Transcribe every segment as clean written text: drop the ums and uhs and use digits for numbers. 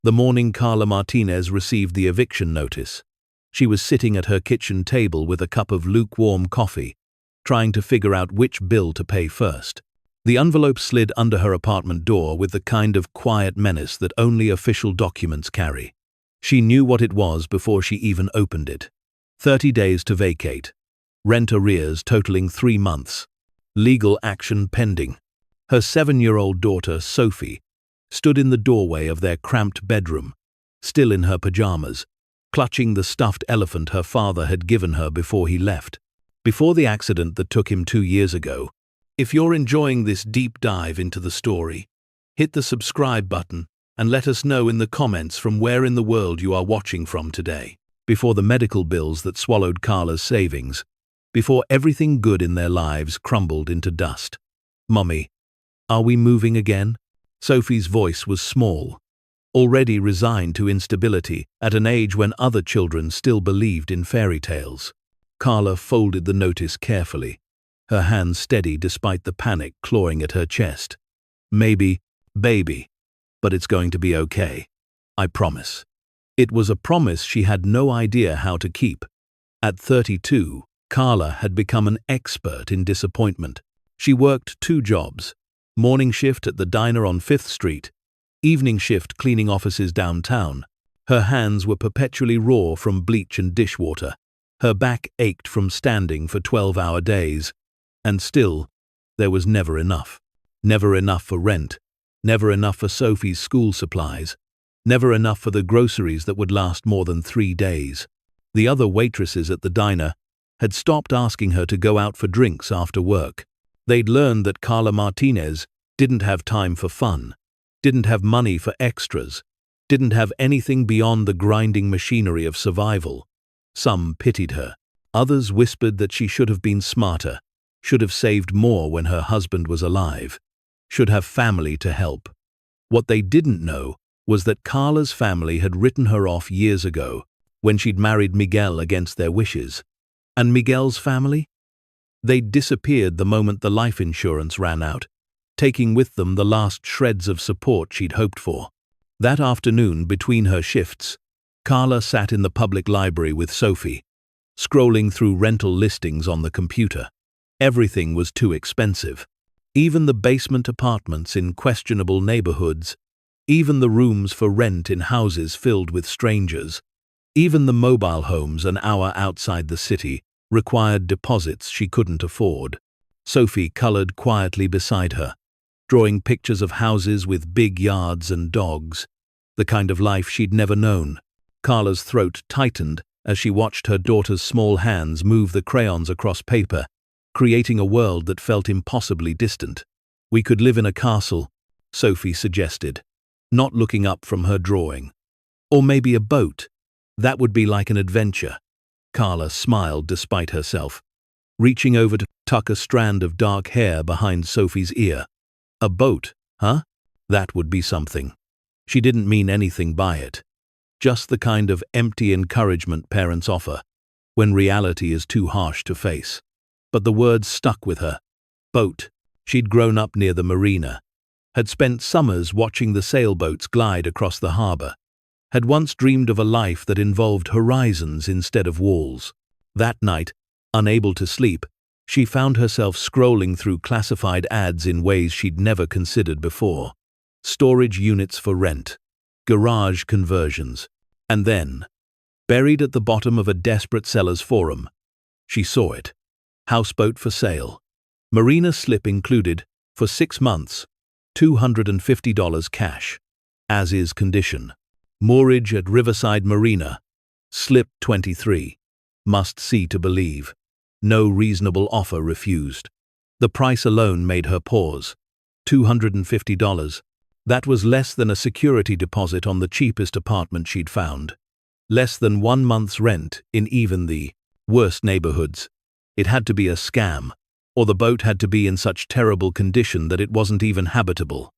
The morning Carla Martinez received the eviction notice. She was sitting at her kitchen table with a cup of lukewarm coffee, trying to figure out which bill to pay first. The envelope slid under her apartment door with the kind of quiet menace that only official documents carry. She knew what it was before she even opened it. 30 days to vacate. Rent arrears totaling 3 months. Legal action pending. Her 7-year-old daughter, Sophie, stood in the doorway of their cramped bedroom, still in her pajamas, clutching the stuffed elephant her father had given her before he left, before the accident that took him 2 years ago. If you're enjoying this deep dive into the story, hit the subscribe button and let us know in the comments from where in the world you are watching from today. Before the medical bills that swallowed Carla's savings, before everything good in their lives crumbled into dust. "Mummy, are we moving again?" Sophie's voice was small, already resigned to instability at an age when other children still believed in fairy tales. Carla folded the notice carefully, her hands steady despite the panic clawing at her chest. "Maybe, baby, but it's going to be okay. I promise." It was a promise she had no idea how to keep. At 32, Carla had become an expert in disappointment. She worked 2 jobs, morning shift at the diner on 5th Street, evening shift cleaning offices downtown. Her hands were perpetually raw from bleach and dishwater. Her back ached from standing for 12-hour days. And still, there was never enough. Never enough for rent. Never enough for Sophie's school supplies. Never enough for the groceries that would last more than 3 days. The other waitresses at the diner had stopped asking her to go out for drinks after work. They'd learned that Carla Martinez didn't have time for fun, didn't have money for extras, didn't have anything beyond the grinding machinery of survival. Some pitied her. Others whispered that she should have been smarter, should have saved more when her husband was alive, should have family to help. What they didn't know was that Carla's family had written her off years ago, when she'd married Miguel against their wishes. And Miguel's family? They'd disappeared the moment the life insurance ran out, taking with them the last shreds of support she'd hoped for. That afternoon, between her shifts, Carla sat in the public library with Sophie, scrolling through rental listings on the computer. Everything was too expensive. Even the basement apartments in questionable neighborhoods, even the rooms for rent in houses filled with strangers, even the mobile homes an hour outside the city required deposits she couldn't afford. Sophie colored quietly beside her, drawing pictures of houses with big yards and dogs, the kind of life she'd never known. Carla's throat tightened as she watched her daughter's small hands move the crayons across paper, creating a world that felt impossibly distant. "We could live in a castle," Sophie suggested, not looking up from her drawing. "Or maybe a boat. That would be like an adventure." Carla smiled despite herself, reaching over to tuck a strand of dark hair behind Sophie's ear. "A boat, huh? That would be something." She didn't mean anything by it. Just the kind of empty encouragement parents offer when reality is too harsh to face. But the words stuck with her. Boat. She'd grown up near the marina, had spent summers watching the sailboats glide across the harbor, had once dreamed of a life that involved horizons instead of walls. That night, unable to sleep, she found herself scrolling through classified ads in ways she'd never considered before. Storage units for rent, garage conversions, and then, buried at the bottom of a desperate seller's forum, she saw it. Houseboat for sale. Marina slip included, for 6 months, $250 cash, as is condition. Moorage at Riverside Marina. Slip 23. Must see to believe. No reasonable offer refused. The price alone made her pause. $250. That was less than a security deposit on the cheapest apartment she'd found. Less than 1 month's rent in even the worst neighborhoods. It had to be a scam, or the boat had to be in such terrible condition that it wasn't even habitable.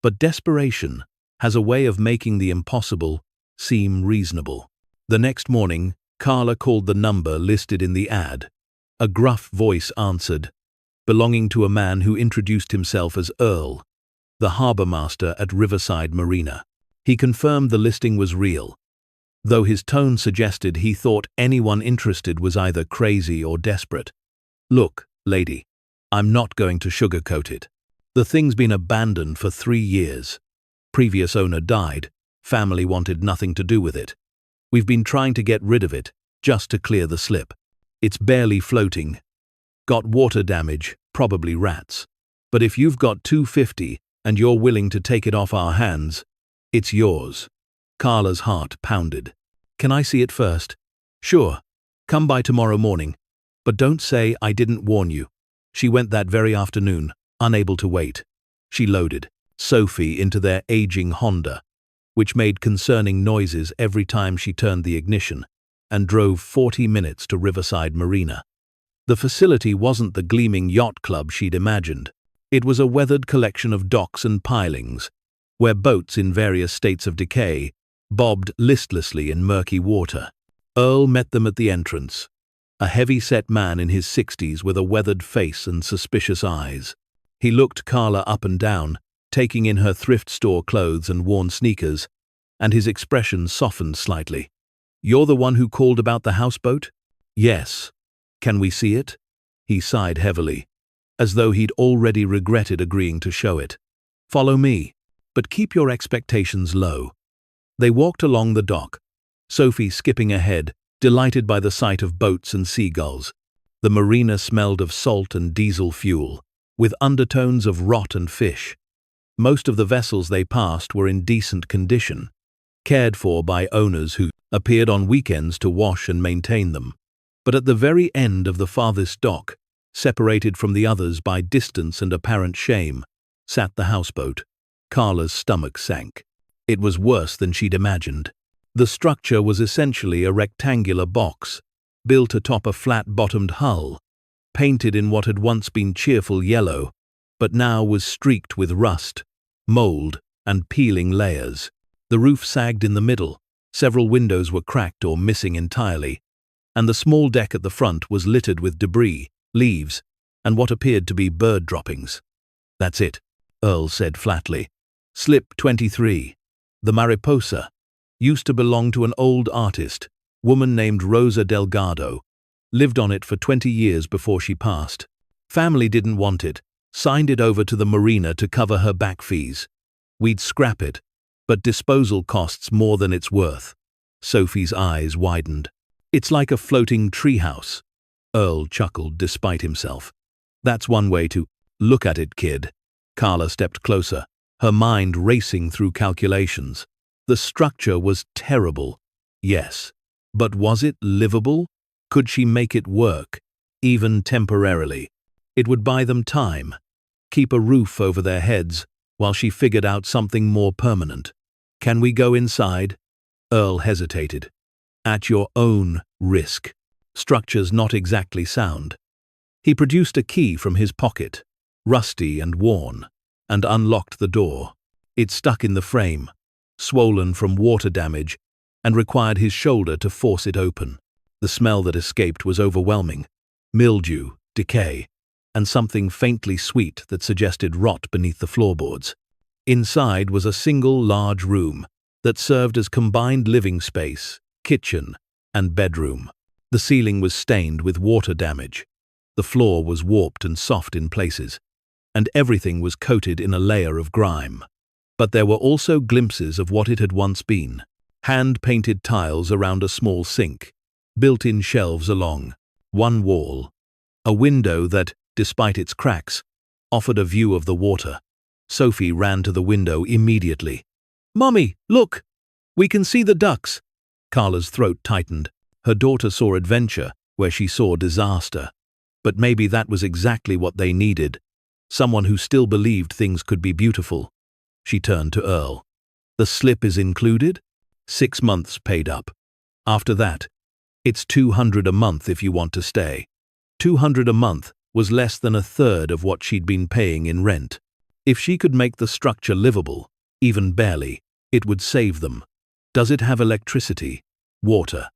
But desperation has a way of making the impossible seem reasonable. The next morning, Carla called the number listed in the ad. A gruff voice answered, belonging to a man who introduced himself as Earl, the harbor master at Riverside Marina. He confirmed the listing was real, though his tone suggested he thought anyone interested was either crazy or desperate. "Look, lady, I'm not going to sugarcoat it. The thing's been abandoned for 3 years. Previous owner died, family wanted nothing to do with it. We've been trying to get rid of it, just to clear the slip. It's barely floating. Got water damage, probably rats. But if you've got $250 and you're willing to take it off our hands, it's yours." Carla's heart pounded. "Can I see it first?" "Sure. Come by tomorrow morning. But don't say I didn't warn you." She went that very afternoon, unable to wait. She loaded Sophie into their aging Honda, which made concerning noises every time she turned the ignition, and drove 40 minutes to Riverside Marina. The facility wasn't the gleaming yacht club she'd imagined. It was a weathered collection of docks and pilings, where boats in various states of decay bobbed listlessly in murky water. Earl met them at the entrance, a heavy-set man in his 60s with a weathered face and suspicious eyes. He looked Carla up and down, taking in her thrift store clothes and worn sneakers, and his expression softened slightly. "You're the one who called about the houseboat?" "Yes. Can we see it?" He sighed heavily, as though he'd already regretted agreeing to show it. "Follow me, but keep your expectations low." They walked along the dock, Sophie skipping ahead, delighted by the sight of boats and seagulls. The marina smelled of salt and diesel fuel, with undertones of rot and fish. Most of the vessels they passed were in decent condition, cared for by owners who appeared on weekends to wash and maintain them. But at the very end of the farthest dock, separated from the others by distance and apparent shame, sat the houseboat. Carla's stomach sank. It was worse than she'd imagined. The structure was essentially a rectangular box, built atop a flat-bottomed hull, painted in what had once been cheerful yellow, but now was streaked with rust, mold, and peeling layers. The roof sagged in the middle, several windows were cracked or missing entirely, and the small deck at the front was littered with debris, leaves, and what appeared to be bird droppings. "That's it," Earl said flatly. "Slip 23. The Mariposa. Used to belong to an old artist, woman named Rosa Delgado. Lived on it for 20 years before she passed. Family didn't want it, signed it over to the marina to cover her back fees. We'd scrap it, but disposal costs more than it's worth." Sophie's eyes widened. "It's like a floating treehouse." Earl chuckled despite himself. "That's one way to look at it, kid." Carla stepped closer, her mind racing through calculations. The structure was terrible, yes, but was it livable? Could she make it work, even temporarily? It would buy them time, keep a roof over their heads while she figured out something more permanent. "Can we go inside?" Earl hesitated. "At your own risk. Structure's not exactly sound." He produced a key from his pocket, rusty and worn, and unlocked the door. It stuck in the frame, swollen from water damage, and required his shoulder to force it open. The smell that escaped was overwhelming: mildew, decay, and something faintly sweet that suggested rot beneath the floorboards. Inside was a single large room that served as combined living space, kitchen, and bedroom. The ceiling was stained with water damage. The floor was warped and soft in places, and everything was coated in a layer of grime. But there were also glimpses of what it had once been: hand-painted tiles around a small sink, built-in shelves along one wall, a window that, despite its cracks, offered a view of the water. Sophie ran to the window immediately. "Mommy, look! We can see the ducks!" Carla's throat tightened. Her daughter saw adventure where she saw disaster. But maybe that was exactly what they needed: someone who still believed things could be beautiful. She turned to Earl. "The slip is included? 6 months paid up. After that, it's $200 a month if you want to stay." $200 a month was less than a third of what she'd been paying in rent. If she could make the structure livable, even barely, it would save them. "Does it have electricity? Water?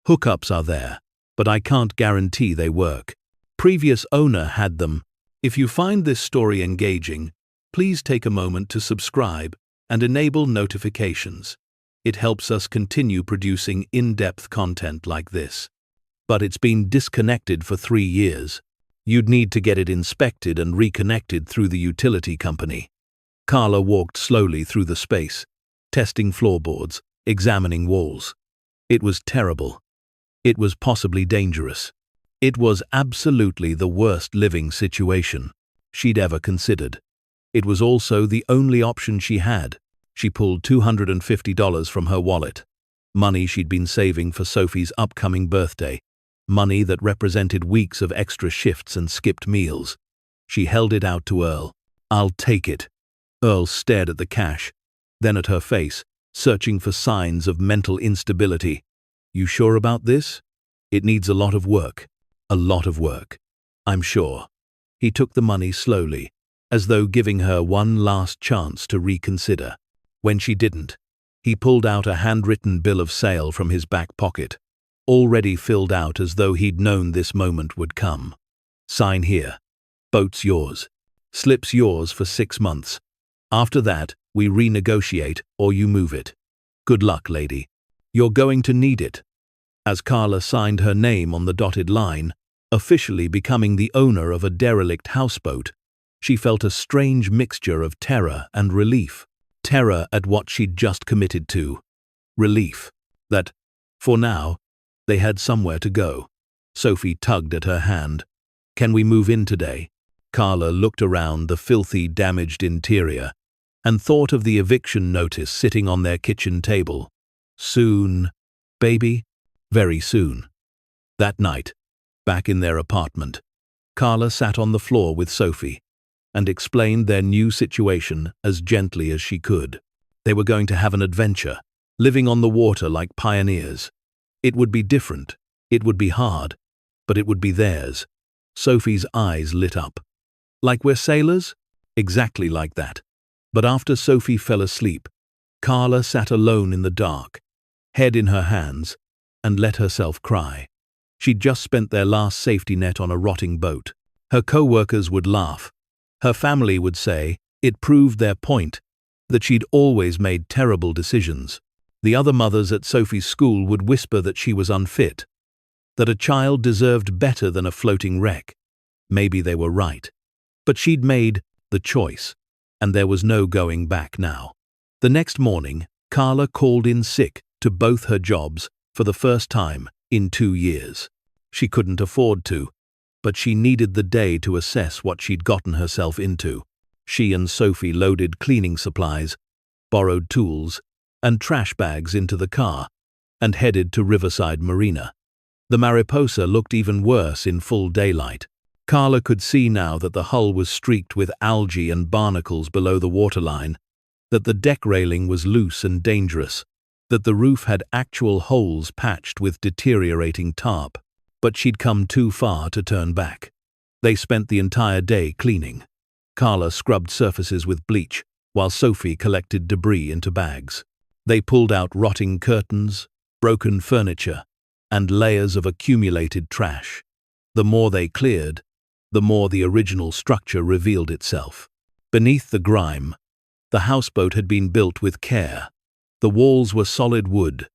Hookups are there, but I can't guarantee they work. Previous owner had them." If you find this story engaging, please take a moment to subscribe and enable notifications. It helps us continue producing in-depth content like this. But it's been disconnected for 3 years. You'd need to get it inspected and reconnected through the utility company. Carla walked slowly through the space, testing floorboards, examining walls. It was terrible. It was possibly dangerous. It was absolutely the worst living situation she'd ever considered. It was also the only option she had. She pulled $250 from her wallet, money she'd been saving for Sophie's upcoming birthday, money that represented weeks of extra shifts and skipped meals. She held it out to Earl. "I'll take it." Earl stared at the cash, then at her face, searching for signs of mental instability. "You sure about this? It needs a lot of work. A lot of work. I'm sure." He took the money slowly, as though giving her one last chance to reconsider. When she didn't, he pulled out a handwritten bill of sale from his back pocket, already filled out as though he'd known this moment would come. "Sign here. Boat's yours. Slip's yours for 6 months. After that, we renegotiate or you move it. Good luck, lady. You're going to need it." As Carla signed her name on the dotted line, officially becoming the owner of a derelict houseboat, she felt a strange mixture of terror and relief. Terror at what she'd just committed to. Relief that, for now, they had somewhere to go. Sophie tugged at her hand. "Can we move in today?" Carla looked around the filthy, damaged interior and thought of the eviction notice sitting on their kitchen table. Soon, baby, very soon. That night, back in their apartment, Carla sat on the floor with Sophie and explained their new situation as gently as she could. They were going to have an adventure, living on the water like pioneers. It would be different, it would be hard, but it would be theirs. Sophie's eyes lit up. "Like we're sailors?" Exactly like that. But after Sophie fell asleep, Carla sat alone in the dark, head in her hands, and let herself cry. She'd just spent their last safety net on a rotting boat. Her co-workers would laugh. Her family would say it proved their point, that she'd always made terrible decisions. The other mothers at Sophie's school would whisper that she was unfit, that a child deserved better than a floating wreck. Maybe they were right. But she'd made the choice, and there was no going back now. The next morning, Carla called in sick to both her jobs for the first time in 2 years. She couldn't afford to, but she needed the day to assess what she'd gotten herself into. She and Sophie loaded cleaning supplies, borrowed tools, and trash bags into the car, and headed to Riverside Marina. The Mariposa looked even worse in full daylight. Carla could see now that the hull was streaked with algae and barnacles below the waterline, that the deck railing was loose and dangerous, that the roof had actual holes patched with deteriorating tarp. But she'd come too far to turn back. They spent the entire day cleaning. Carla scrubbed surfaces with bleach, while Sophie collected debris into bags. They pulled out rotting curtains, broken furniture, and layers of accumulated trash. The more they cleared, the more the original structure revealed itself. Beneath the grime, the houseboat had been built with care. The walls were solid wood.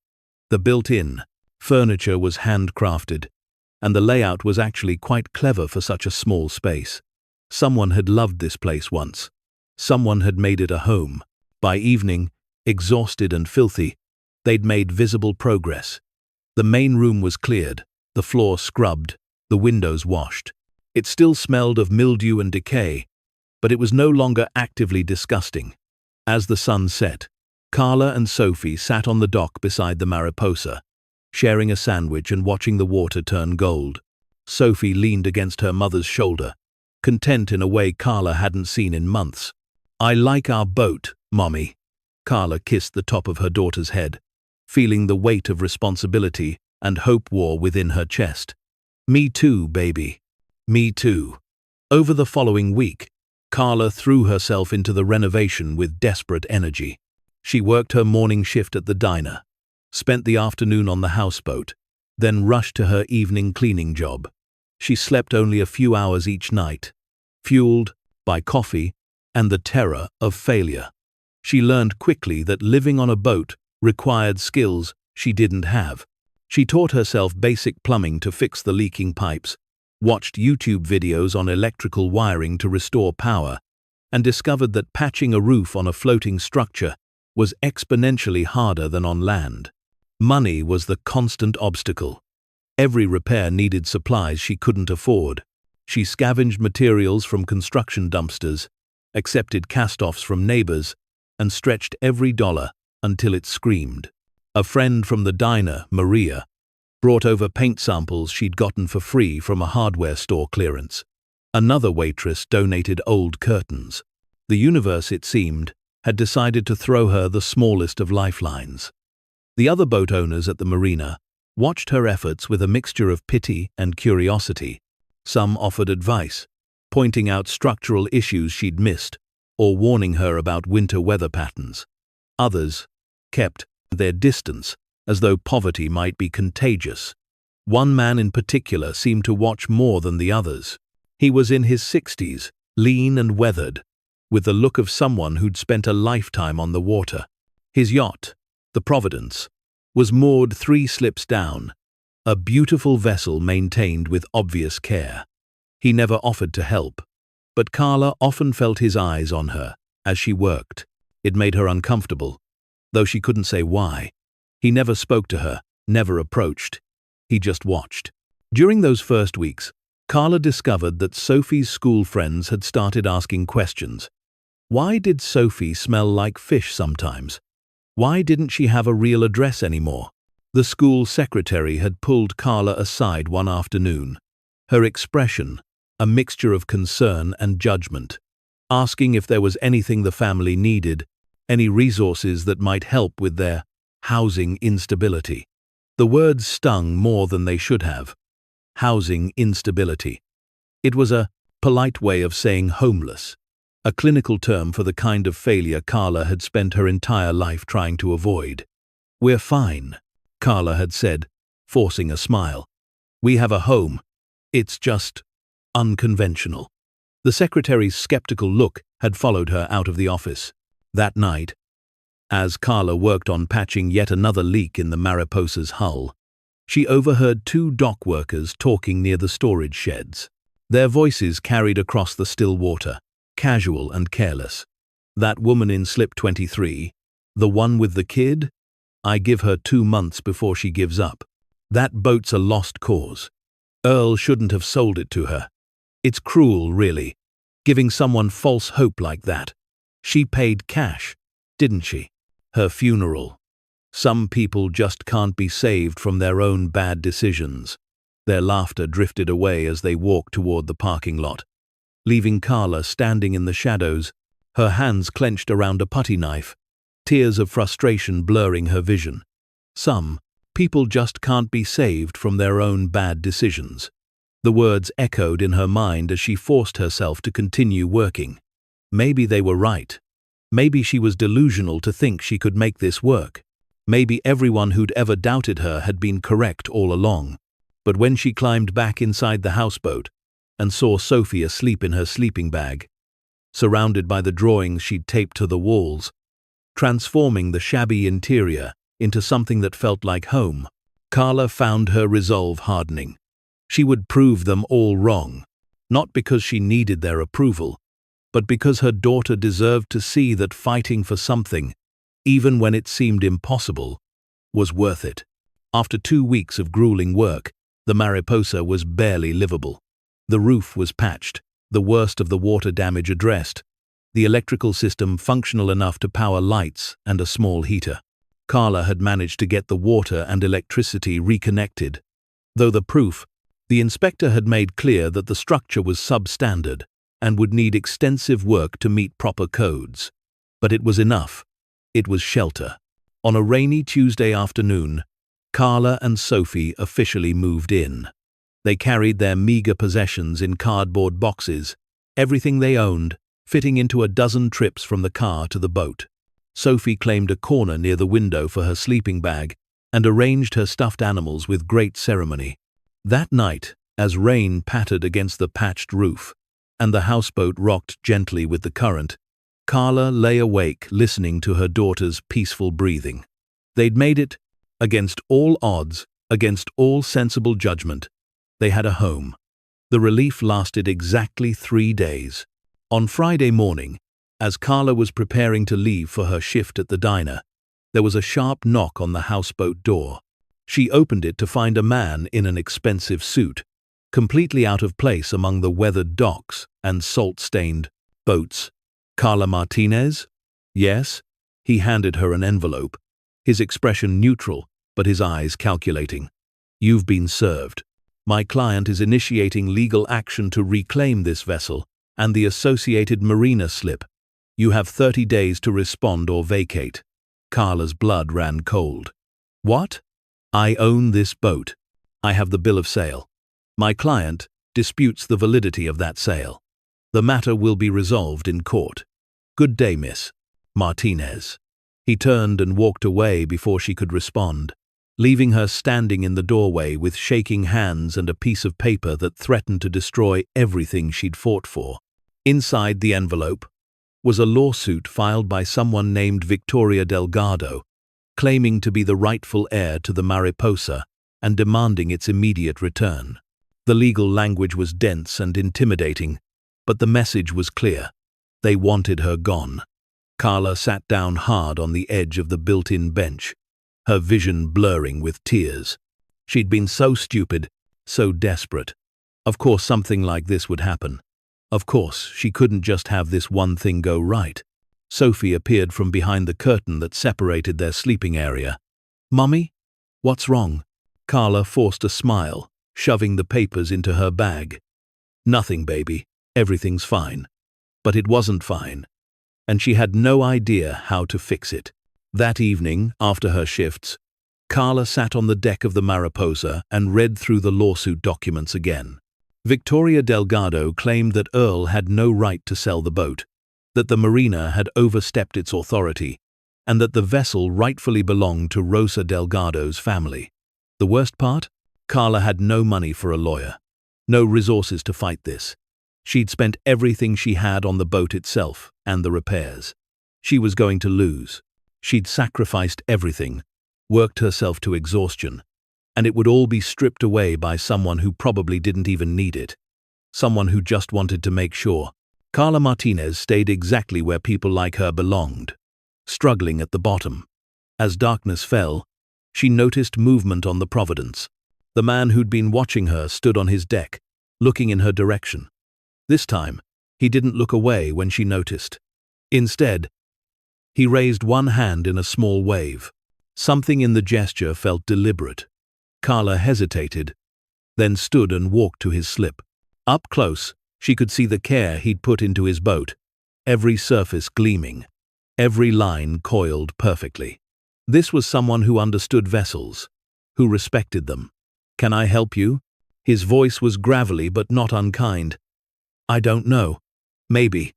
The built-in furniture was handcrafted, and the layout was actually quite clever for such a small space. Someone had loved this place once. Someone had made it a home. By evening, exhausted and filthy, they'd made visible progress. The main room was cleared, the floor scrubbed, the windows washed. It still smelled of mildew and decay, but it was no longer actively disgusting. As the sun set, Carla and Sophie sat on the dock beside the Mariposa, sharing a sandwich and watching the water turn gold. Sophie leaned against her mother's shoulder, content in a way Carla hadn't seen in months. "I like our boat, Mommy." Carla kissed the top of her daughter's head, feeling the weight of responsibility and hope war within her chest. "Me too, baby. Me too." Over the following week, Carla threw herself into the renovation with desperate energy. She worked her morning shift at the diner, spent the afternoon on the houseboat, then rushed to her evening cleaning job. She slept only a few hours each night, fueled by coffee and the terror of failure. She learned quickly that living on a boat required skills she didn't have. She taught herself basic plumbing to fix the leaking pipes, watched YouTube videos on electrical wiring to restore power, and discovered that patching a roof on a floating structure was exponentially harder than on land. Money was the constant obstacle. Every repair needed supplies she couldn't afford. She scavenged materials from construction dumpsters, accepted cast-offs from neighbors, and stretched every dollar until it screamed. A friend from the diner, Maria, brought over paint samples she'd gotten for free from a hardware store clearance. Another waitress donated old curtains. The universe, it seemed, had decided to throw her the smallest of lifelines. The other boat owners at the marina watched her efforts with a mixture of pity and curiosity. Some offered advice, pointing out structural issues she'd missed, or warning her about winter weather patterns. Others kept their distance, as though poverty might be contagious. One man in particular seemed to watch more than the others. He was in his 60s, lean and weathered, with the look of someone who'd spent a lifetime on the water. His yacht, the Providence, was moored 3 slips down, a beautiful vessel maintained with obvious care. He never offered to help, but Carla often felt his eyes on her as she worked. It made her uncomfortable, though she couldn't say why. He never spoke to her, never approached. He just watched. During those first weeks, Carla discovered that Sophie's school friends had started asking questions. Why did Sophie smell like fish sometimes? Why didn't she have a real address anymore? The school secretary had pulled Carla aside one afternoon. Her expression, a mixture of concern and judgment, asking if there was anything the family needed, any resources that might help with their housing instability. The words stung more than they should have. Housing instability. It was a polite way of saying homeless, a clinical term for the kind of failure Carla had spent her entire life trying to avoid. "We're fine," Carla had said, forcing a smile. "We have a home. It's just unconventional." The secretary's skeptical look had followed her out of the office. That night, as Carla worked on patching yet another leak in the Mariposa's hull, she overheard 2 dock workers talking near the storage sheds. Their voices carried across the still water, casual and careless. "That woman in slip 23, the one with the kid? I give her 2 months before she gives up. That boat's a lost cause. Earl shouldn't have sold it to her. It's cruel, really, giving someone false hope like that. She paid cash, didn't she? Her funeral. Some people just can't be saved from their own bad decisions." Their laughter drifted away as they walked toward the parking lot, leaving Carla standing in the shadows, her hands clenched around a putty knife, tears of frustration blurring her vision. Some people just can't be saved from their own bad decisions. The words echoed in her mind as she forced herself to continue working. Maybe they were right. Maybe she was delusional to think she could make this work. Maybe everyone who'd ever doubted her had been correct all along. But when she climbed back inside the houseboat and saw Sophie asleep in her sleeping bag, surrounded by the drawings she'd taped to the walls, transforming the shabby interior into something that felt like home, Carla found her resolve hardening. She would prove them all wrong, not because she needed their approval, but because her daughter deserved to see that fighting for something, even when it seemed impossible, was worth it. After 2 weeks of grueling work, the Mariposa was barely livable. The roof was patched, the worst of the water damage addressed, the electrical system functional enough to power lights and a small heater. Carla had managed to get the water and electricity reconnected, though the inspector had made clear that the structure was substandard and would need extensive work to meet proper codes. But it was enough. It was shelter. On a rainy Tuesday afternoon, Carla and Sophie officially moved in. They carried their meager possessions in cardboard boxes, everything they owned, fitting into a dozen trips from the car to the boat. Sophie claimed a corner near the window for her sleeping bag and arranged her stuffed animals with great ceremony. That night, as rain pattered against the patched roof, and the houseboat rocked gently with the current, Carla lay awake listening to her daughter's peaceful breathing. They'd made it. Against all odds, against all sensible judgment, they had a home. The relief lasted exactly 3 days. On Friday morning, as Carla was preparing to leave for her shift at the diner, there was a sharp knock on the houseboat door. She opened it to find a man in an expensive suit, completely out of place among the weathered docks and salt-stained boats. Carla Martinez? Yes? He handed her an envelope, his expression neutral, but his eyes calculating. You've been served. My client is initiating legal action to reclaim this vessel and the associated marina slip. You have 30 days to respond or vacate. Carla's blood ran cold. What? I own this boat. I have the bill of sale. My client disputes the validity of that sale. The matter will be resolved in court. Good day, Miss Martinez. He turned and walked away before she could respond, leaving her standing in the doorway with shaking hands and a piece of paper that threatened to destroy everything she'd fought for. Inside the envelope was a lawsuit filed by someone named Victoria Delgado, claiming to be the rightful heir to the Mariposa and demanding its immediate return. The legal language was dense and intimidating, but the message was clear. They wanted her gone. Carla sat down hard on the edge of the built-in bench, her vision blurring with tears. She'd been so stupid, so desperate. Of course something like this would happen. Of course she couldn't just have this one thing go right. Sophie appeared from behind the curtain that separated their sleeping area. Mummy? What's wrong? Carla forced a smile, shoving the papers into her bag. Nothing, baby. Everything's fine. But it wasn't fine, and she had no idea how to fix it. That evening, after her shifts, Carla sat on the deck of the Mariposa and read through the lawsuit documents again. Victoria Delgado claimed that Earl had no right to sell the boat, that the marina had overstepped its authority, and that the vessel rightfully belonged to Rosa Delgado's family. The worst part? Carla had no money for a lawyer, no resources to fight this. She'd spent everything she had on the boat itself and the repairs. She was going to lose. She'd sacrificed everything, worked herself to exhaustion, and it would all be stripped away by someone who probably didn't even need it. Someone who just wanted to make sure. Carla Martinez stayed exactly where people like her belonged, struggling at the bottom. As darkness fell, she noticed movement on the Providence. The man who'd been watching her stood on his deck, looking in her direction. This time, he didn't look away when she noticed. Instead, he raised one hand in a small wave. Something in the gesture felt deliberate. Carla hesitated, then stood and walked to his slip. Up close, she could see the care he'd put into his boat, every surface gleaming, every line coiled perfectly. This was someone who understood vessels, who respected them. Can I help you? His voice was gravelly but not unkind. I don't know. Maybe.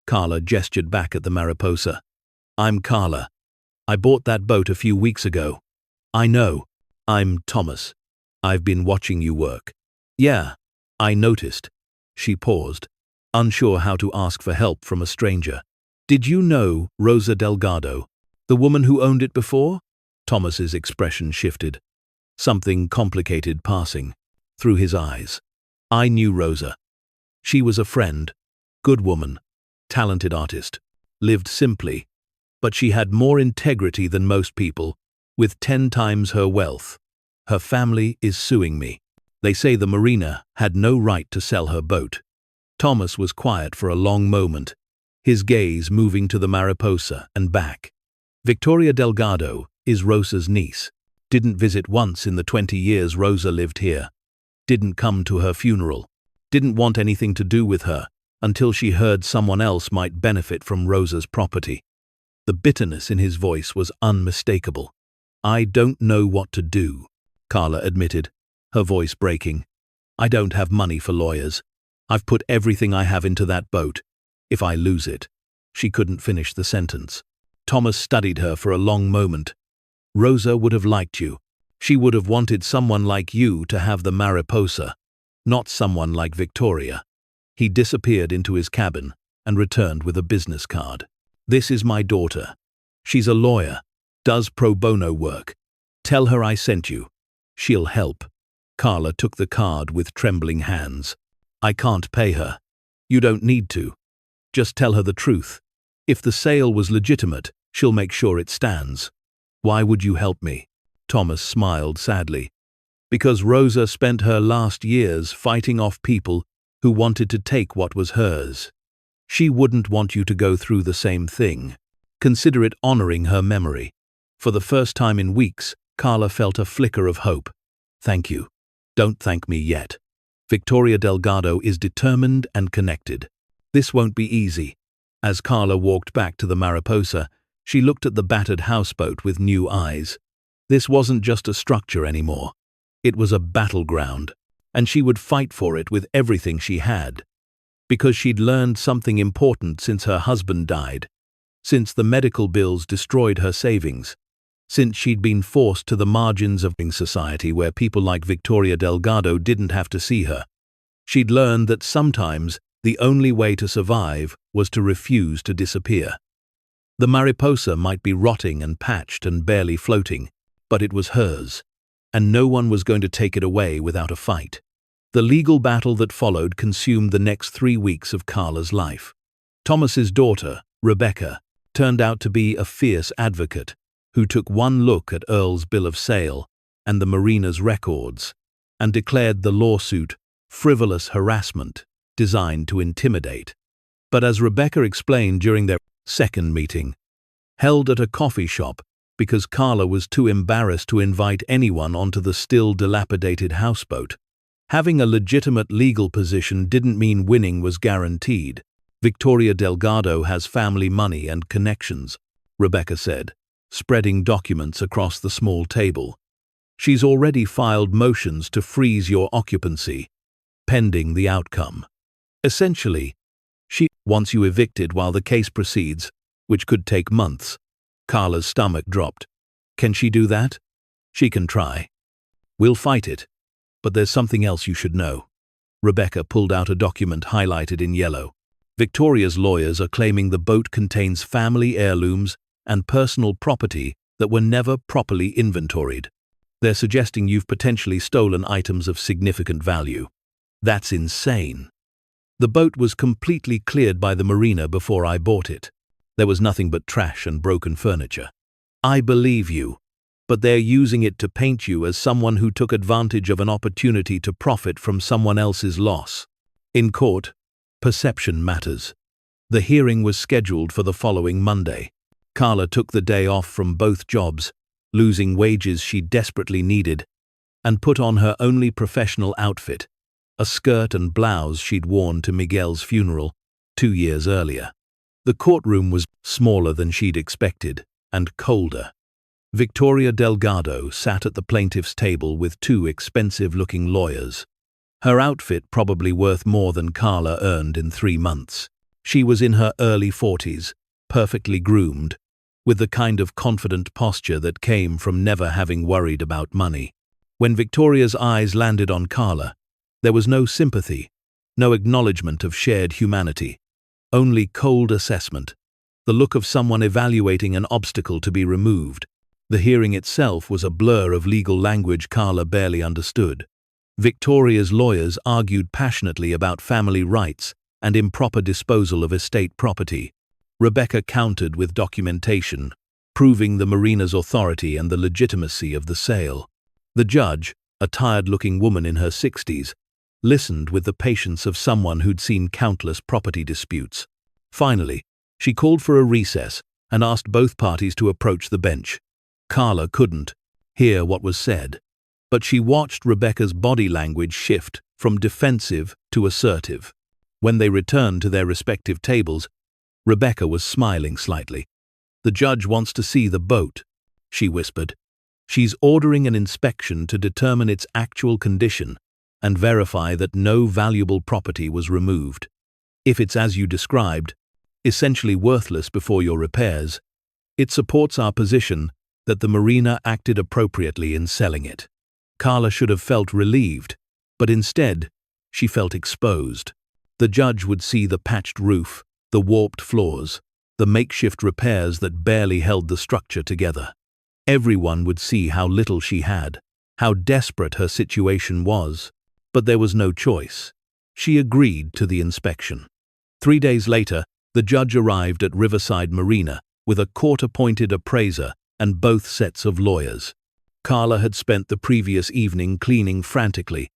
Carla gestured back at the Mariposa. I'm Carla. I bought that boat a few weeks ago. I know. I'm Thomas. I've been watching you work. Yeah, I noticed. She paused, unsure how to ask for help from a stranger. Did you know Rosa Delgado, the woman who owned it before? Thomas's expression shifted, something complicated passing through his eyes. I knew Rosa. She was a friend, good woman, talented artist, lived simply, but she had more integrity than most people, with 10 times her wealth. Her family is suing me. They say the marina had no right to sell her boat. Thomas was quiet for a long moment, his gaze moving to the Mariposa and back. Victoria Delgado is Rosa's niece. Didn't visit once in the 20 years Rosa lived here. Didn't come to her funeral. Didn't want anything to do with her until she heard someone else might benefit from Rosa's property. The bitterness in his voice was unmistakable. I don't know what to do, Carla admitted, her voice breaking. I don't have money for lawyers. I've put everything I have into that boat. If I lose it. She couldn't finish the sentence. Thomas studied her for a long moment. Rosa would have liked you. She would have wanted someone like you to have the Mariposa, not someone like Victoria. He disappeared into his cabin, and returned with a business card. "This is my daughter. She's a lawyer, does pro bono work. Tell her I sent you. She'll help." Carla took the card with trembling hands. "I can't pay her." "You don't need to. Just tell her the truth. If the sale was legitimate, she'll make sure it stands." "Why would you help me?" Thomas smiled sadly. "Because Rosa spent her last years fighting off people who wanted to take what was hers. She wouldn't want you to go through the same thing. Consider it honoring her memory." For the first time in weeks, Carla felt a flicker of hope. "Thank you. Don't thank me yet. Victoria Delgado is determined and connected. This won't be easy." As Carla walked back to the Mariposa, she looked at the battered houseboat with new eyes. This wasn't just a structure anymore. It was a battleground, and she would fight for it with everything she had. Because she'd learned something important since her husband died, since the medical bills destroyed her savings, since she'd been forced to the margins of society where people like Victoria Delgado didn't have to see her. She'd learned that sometimes the only way to survive was to refuse to disappear. The Mariposa might be rotting and patched and barely floating, but it was hers, and no one was going to take it away without a fight. The legal battle that followed consumed the next 3 weeks of Carla's life. Thomas's daughter, Rebecca, turned out to be a fierce advocate who took one look at Earl's bill of sale and the marina's records and declared the lawsuit frivolous harassment designed to intimidate. But as Rebecca explained during their second meeting, held at a coffee shop because Carla was too embarrassed to invite anyone onto the still dilapidated houseboat, having a legitimate legal position didn't mean winning was guaranteed. "Victoria Delgado has family money and connections," Rebecca said, spreading documents across the small table. "She's already filed motions to freeze your occupancy, pending the outcome. Essentially, she wants you evicted while the case proceeds, which could take months." Carla's stomach dropped. "Can she do that?" "She can try. We'll fight it. But there's something else you should know." Rebecca pulled out a document highlighted in yellow. "Victoria's lawyers are claiming the boat contains family heirlooms and personal property that were never properly inventoried. They're suggesting you've potentially stolen items of significant value." "That's insane. The boat was completely cleared by the marina before I bought it. There was nothing but trash and broken furniture." "I believe you, but they're using it to paint you as someone who took advantage of an opportunity to profit from someone else's loss." In court, perception matters. The hearing was scheduled for the following Monday. Carla took the day off from both jobs, losing wages she desperately needed, and put on her only professional outfit, a skirt and blouse she'd worn to Miguel's funeral 2 years earlier. The courtroom was smaller than she'd expected, and colder. Victoria Delgado sat at the plaintiff's table with 2 expensive-looking lawyers. Her outfit probably worth more than Carla earned in 3 months. She was in her early 40s, perfectly groomed, with the kind of confident posture that came from never having worried about money. When Victoria's eyes landed on Carla, there was no sympathy, no acknowledgement of shared humanity, only cold assessment, the look of someone evaluating an obstacle to be removed. The hearing itself was a blur of legal language Carla barely understood. Victoria's lawyers argued passionately about family rights and improper disposal of estate property. Rebecca countered with documentation, proving the marina's authority and the legitimacy of the sale. The judge, a tired-looking woman in her 60s, listened with the patience of someone who'd seen countless property disputes. Finally, she called for a recess and asked both parties to approach the bench. Carla couldn't hear what was said, but she watched Rebecca's body language shift from defensive to assertive. When they returned to their respective tables, Rebecca was smiling slightly. "The judge wants to see the boat," she whispered. "She's ordering an inspection to determine its actual condition and verify that no valuable property was removed. If it's as you described, essentially worthless before your repairs, it supports our position that the marina acted appropriately in selling it." Carla should have felt relieved, but instead, she felt exposed. The judge would see the patched roof, the warped floors, the makeshift repairs that barely held the structure together. Everyone would see how little she had, how desperate her situation was, but there was no choice. She agreed to the inspection. 3 days later, the judge arrived at Riverside Marina with a court-appointed appraiser and both sets of lawyers. Carla had spent the previous evening cleaning frantically,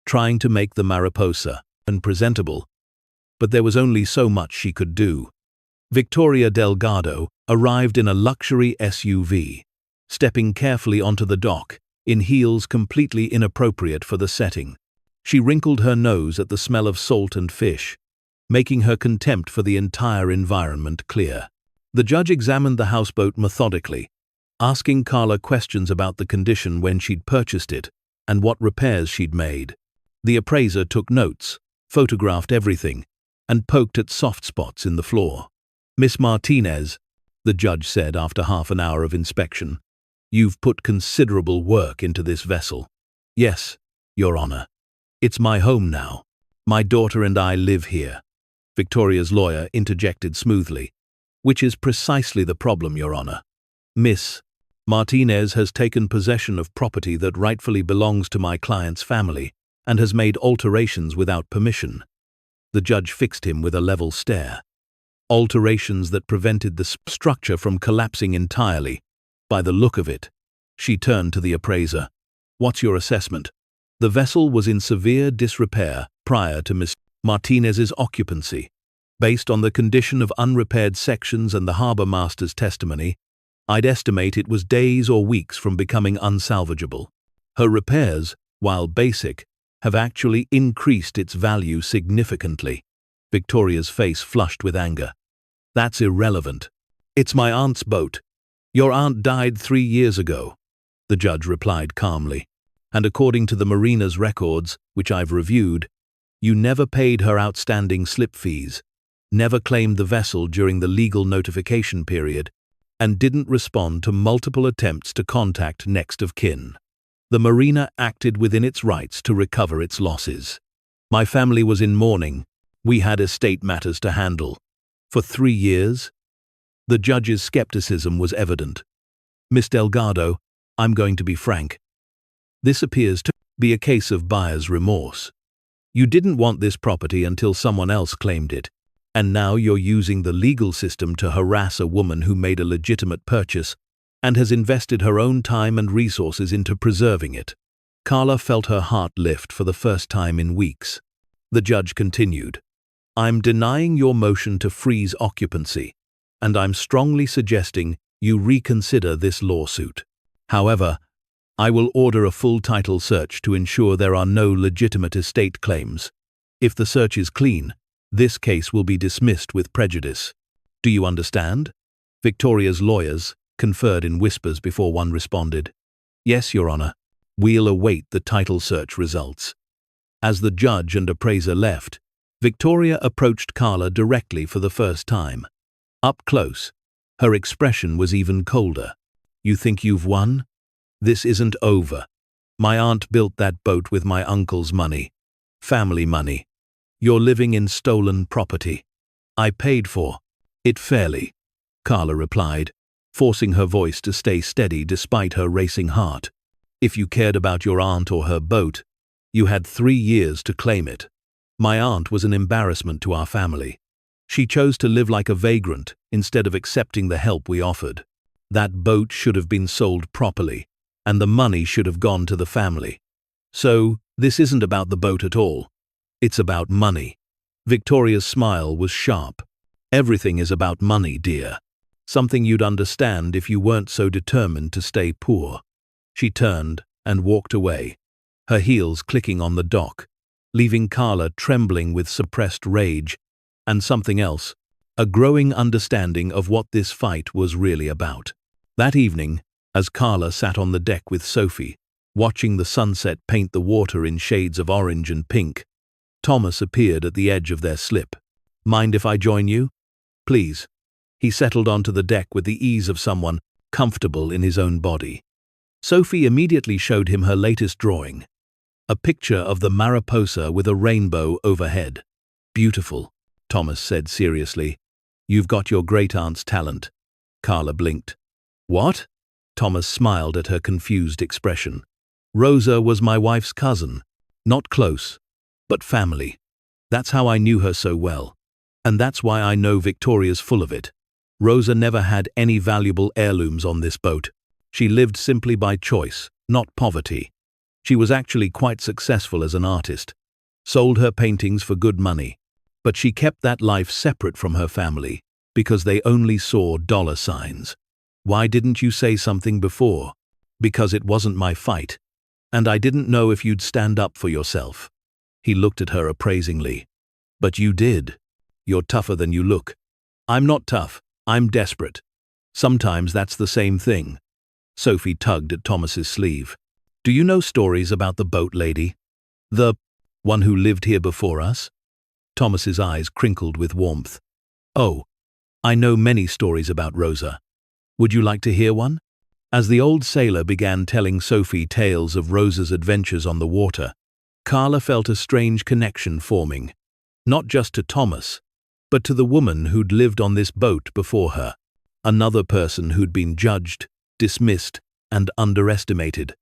trying to make the Mariposa presentable, but there was only so much she could do. Victoria Delgado arrived in a luxury SUV, stepping carefully onto the dock, in heels completely inappropriate for the setting. She wrinkled her nose at the smell of salt and fish, making her contempt for the entire environment clear. The judge examined the houseboat methodically, asking Carla questions about the condition when she'd purchased it and what repairs she'd made. The appraiser took notes, photographed everything, and poked at soft spots in the floor. "Miss Martinez," the judge said after half an hour of inspection, "you've put considerable work into this vessel." "Yes, Your Honor. It's my home now. My daughter and I live here," Victoria's lawyer interjected smoothly. "Which is precisely the problem, Your Honor. Miss Martinez has taken possession of property that rightfully belongs to my client's family and has made alterations without permission." The judge fixed him with a level stare. Alterations that prevented the structure from collapsing entirely. By the look of it. She turned to the appraiser. "What's your assessment?" The vessel was in severe disrepair prior to Miss Martinez's occupancy. Based on the condition of unrepaired sections and the harbor master's testimony, I'd estimate it was days or weeks from becoming unsalvageable. Her repairs, while basic, have actually increased its value significantly. Victoria's face flushed with anger. "That's irrelevant. It's my aunt's boat. Your aunt died 3 years ago," the judge replied calmly. "And according to the marina's records, which I've reviewed, you never paid her outstanding slip fees, never claimed the vessel during the legal notification period, and didn't respond to multiple attempts to contact next of kin. The marina acted within its rights to recover its losses. My family was in mourning. We had estate matters to handle. For 3 years?" The judge's skepticism was evident. "Miss Delgado, I'm going to be frank. This appears to be a case of buyer's remorse. You didn't want this property until someone else claimed it, and now you're using the legal system to harass a woman who made a legitimate purchase and has invested her own time and resources into preserving it." Carla felt her heart lift for the first time in weeks. The judge continued, "I'm denying your motion to freeze occupancy, and I'm strongly suggesting you reconsider this lawsuit. However, I will order a full title search to ensure there are no legitimate estate claims. If the search is clean, this case will be dismissed with prejudice. Do you understand?" Victoria's lawyers conferred in whispers before one responded. "Yes, Your Honor. We'll await the title search results." As the judge and appraiser left, Victoria approached Carla directly for the first time. Up close, her expression was even colder. "You think you've won? This isn't over. My aunt built that boat with my uncle's money. Family money. You're living in stolen property. I paid for it fairly," Carla replied, forcing her voice to stay steady despite her racing heart. "If you cared about your aunt or her boat, you had 3 years to claim it. My aunt was an embarrassment to our family. She chose to live like a vagrant instead of accepting the help we offered. That boat should have been sold properly, and the money should have gone to the family. So, this isn't about the boat at all. It's about money." Victoria's smile was sharp. "Everything is about money, dear. Something you'd understand if you weren't so determined to stay poor." She turned and walked away, her heels clicking on the dock, leaving Carla trembling with suppressed rage and something else, a growing understanding of what this fight was really about. That evening, as Carla sat on the deck with Sophie, watching the sunset paint the water in shades of orange and pink, Thomas appeared at the edge of their slip. "Mind if I join you?" "Please." He settled onto the deck with the ease of someone comfortable in his own body. Sophie immediately showed him her latest drawing, a picture of the Mariposa with a rainbow overhead. "Beautiful," Thomas said seriously, You've got your great-aunt's talent. Carla blinked. What? Thomas smiled at her confused expression. Rosa was my wife's cousin. Not close, but family. That's how I knew her so well. And that's why I know Victoria's full of it. Rosa never had any valuable heirlooms on this boat. She lived simply by choice, not poverty. She was actually quite successful as an artist. Sold her paintings for good money. But she kept that life separate from her family, because they only saw dollar signs. Why didn't you say something before? Because it wasn't my fight. And I didn't know if you'd stand up for yourself. He looked at her appraisingly. But you did. You're tougher than you look. I'm not tough. I'm desperate. Sometimes that's the same thing. Sophie tugged at Thomas's sleeve. Do you know stories about the boat lady? The one who lived here before us? Thomas's eyes crinkled with warmth. Oh, I know many stories about Rosa. Would you like to hear one? As the old sailor began telling Sophie tales of Rosa's adventures on the water, Carla felt a strange connection forming, not just to Thomas, but to the woman who'd lived on this boat before her, another person who'd been judged, dismissed, and underestimated,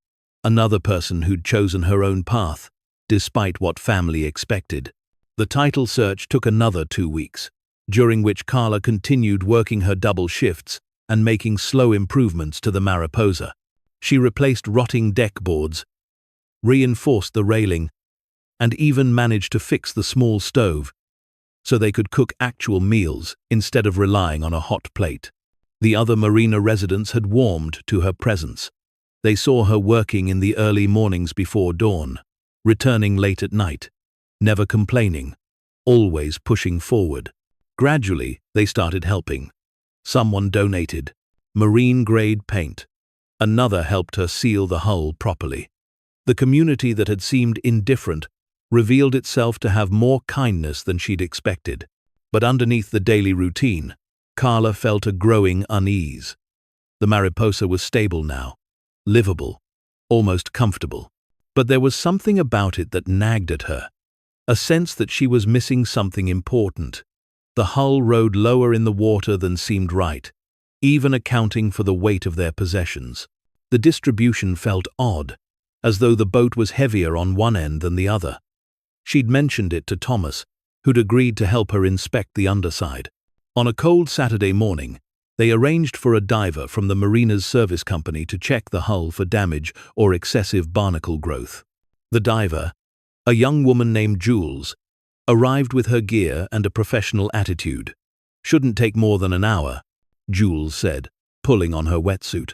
another person who'd chosen her own path, despite what family expected. The title search took another 2 weeks, during which Carla continued working her double shifts and making slow improvements to the Mariposa. She replaced rotting deck boards, reinforced the railing, and even managed to fix the small stove so they could cook actual meals instead of relying on a hot plate. The other marina residents had warmed to her presence. They saw her working in the early mornings before dawn, returning late at night, never complaining, always pushing forward. Gradually, they started helping. Someone donated marine-grade paint. Another helped her seal the hull properly. The community that had seemed indifferent revealed itself to have more kindness than she'd expected. But underneath the daily routine, Carla felt a growing unease. The Mariposa was stable now, livable, almost comfortable. But there was something about it that nagged at her, a sense that she was missing something important. The hull rode lower in the water than seemed right, even accounting for the weight of their possessions. The distribution felt odd, as though the boat was heavier on one end than the other. She'd mentioned it to Thomas, who'd agreed to help her inspect the underside. On a cold Saturday morning, they arranged for a diver from the marina's service company to check the hull for damage or excessive barnacle growth. The diver, a young woman named Jules, arrived with her gear and a professional attitude. Shouldn't take more than an hour, Jules said, pulling on her wetsuit.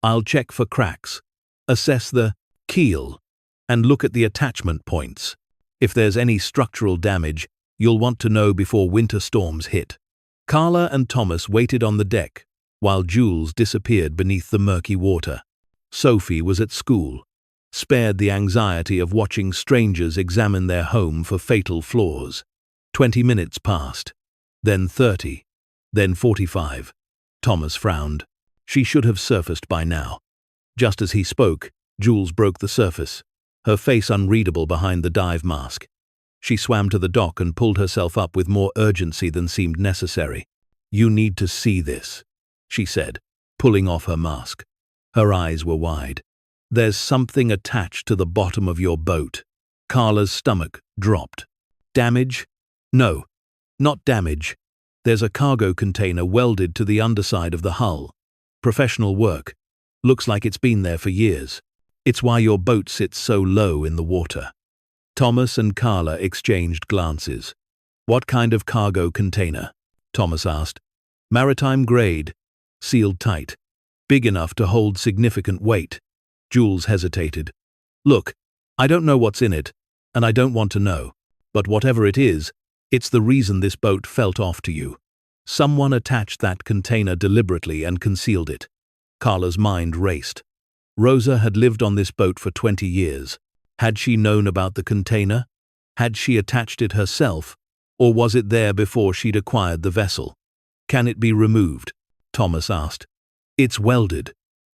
I'll check for cracks, assess the keel, and look at the attachment points. If there's any structural damage, you'll want to know before winter storms hit. Carla and Thomas waited on the deck, while Jules disappeared beneath the murky water. Sophie was at school, spared the anxiety of watching strangers examine their home for fatal flaws. 20 minutes passed, then 30, then 45. Thomas frowned. She should have surfaced by now. Just as he spoke, Jules broke the surface, her face unreadable behind the dive mask. She swam to the dock and pulled herself up with more urgency than seemed necessary. You need to see this, she said, pulling off her mask. Her eyes were wide. There's something attached to the bottom of your boat. Carla's stomach dropped. Damage? No, not damage. There's a cargo container welded to the underside of the hull. Professional work. Looks like it's been there for years. It's why your boat sits so low in the water. Thomas and Carla exchanged glances. What kind of cargo container? Thomas asked. Maritime grade, sealed tight, big enough to hold significant weight. Jules hesitated. Look, I don't know what's in it, and I don't want to know. But whatever it is, it's the reason this boat felt off to you. Someone attached that container deliberately and concealed it. Carla's mind raced. Rosa had lived on this boat for 20 years. Had she known about the container? Had she attached it herself? Or was it there before she'd acquired the vessel? Can it be removed? Thomas asked. It's welded.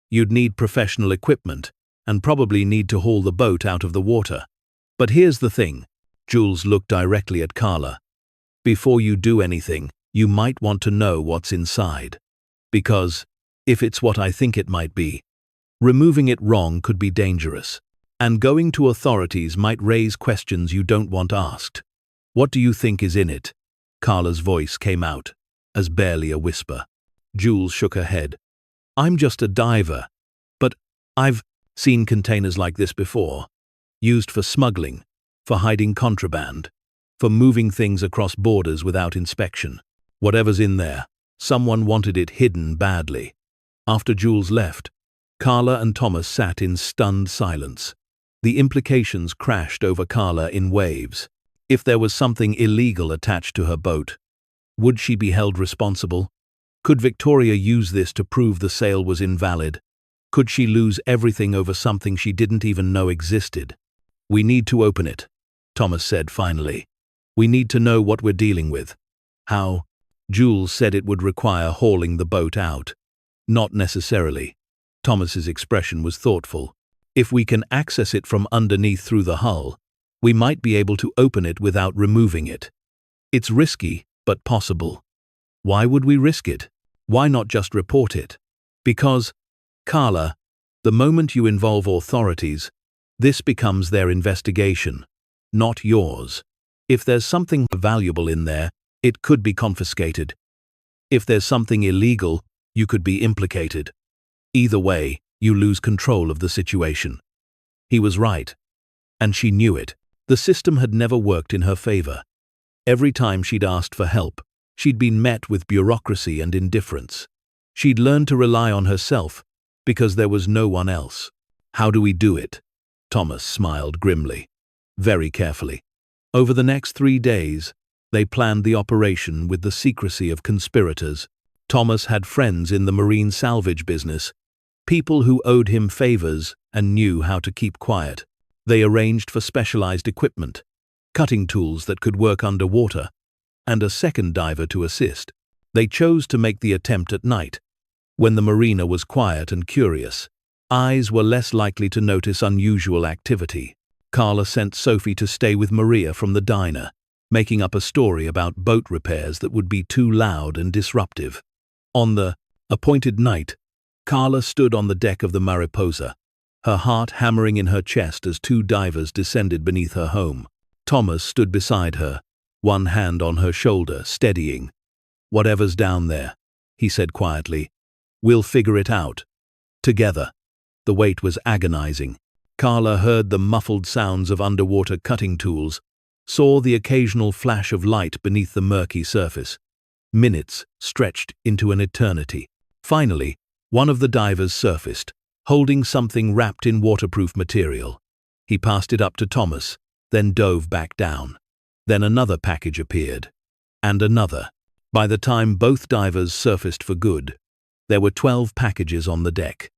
You'd need professional equipment, and probably need to haul the boat out of the water. But here's the thing. Jules looked directly at Carla. Before you do anything, You might want to know what's inside. Because, if it's what I think it might be, removing it wrong could be dangerous. And going to authorities might raise questions you don't want asked. What do you think is in it? Carla's voice came out, as barely a whisper. Jules shook her head. I'm just a diver. But I've seen containers like this before. Used for smuggling, for hiding contraband, for moving things across borders without inspection. Whatever's in there, someone wanted it hidden badly. After Jules left, Carla and Thomas sat in stunned silence. The implications crashed over Carla in waves. If there was something illegal attached to her boat, would she be held responsible? Could Victoria use this to prove the sale was invalid? Could she lose everything over something she didn't even know existed? We need to open it, Thomas said finally. We need to know what we're dealing with. How? Jules said it would require hauling the boat out. Not necessarily. Thomas's expression was thoughtful. If we can access it from underneath through the hull, we might be able to open it without removing it. It's risky, but possible. Why would we risk it? Why not just report it? Because, Carla, the moment you involve authorities, this becomes their investigation, not yours. If there's something valuable in there, it could be confiscated. If there's something illegal, you could be implicated. Either way, you lose control of the situation. He was right. And she knew it. The system had never worked in her favor. Every time she'd asked for help, she'd been met with bureaucracy and indifference. She'd learned to rely on herself, because there was no one else. How do we do it? Thomas smiled grimly. Very carefully. Over the next 3 days, they planned the operation with the secrecy of conspirators. Thomas had friends in the marine salvage business, people who owed him favors and knew how to keep quiet. They arranged for specialized equipment, cutting tools that could work underwater, and a second diver to assist. They chose to make the attempt at night, when the marina was quiet and curious. Eyes were less likely to notice unusual activity. Carla sent Sophie to stay with Maria from the diner, making up a story about boat repairs that would be too loud and disruptive. On the appointed night, Carla stood on the deck of the Mariposa, her heart hammering in her chest as 2 divers descended beneath her home. Thomas stood beside her, one hand on her shoulder, steadying. Whatever's down there, he said quietly. We'll figure it out. Together. The wait was agonizing. Carla heard the muffled sounds of underwater cutting tools, saw the occasional flash of light beneath the murky surface. Minutes stretched into an eternity. Finally, one of the divers surfaced, holding something wrapped in waterproof material. He passed it up to Thomas, then dove back down. Then another package appeared. And another. By the time both divers surfaced for good, there were 12 packages on the deck,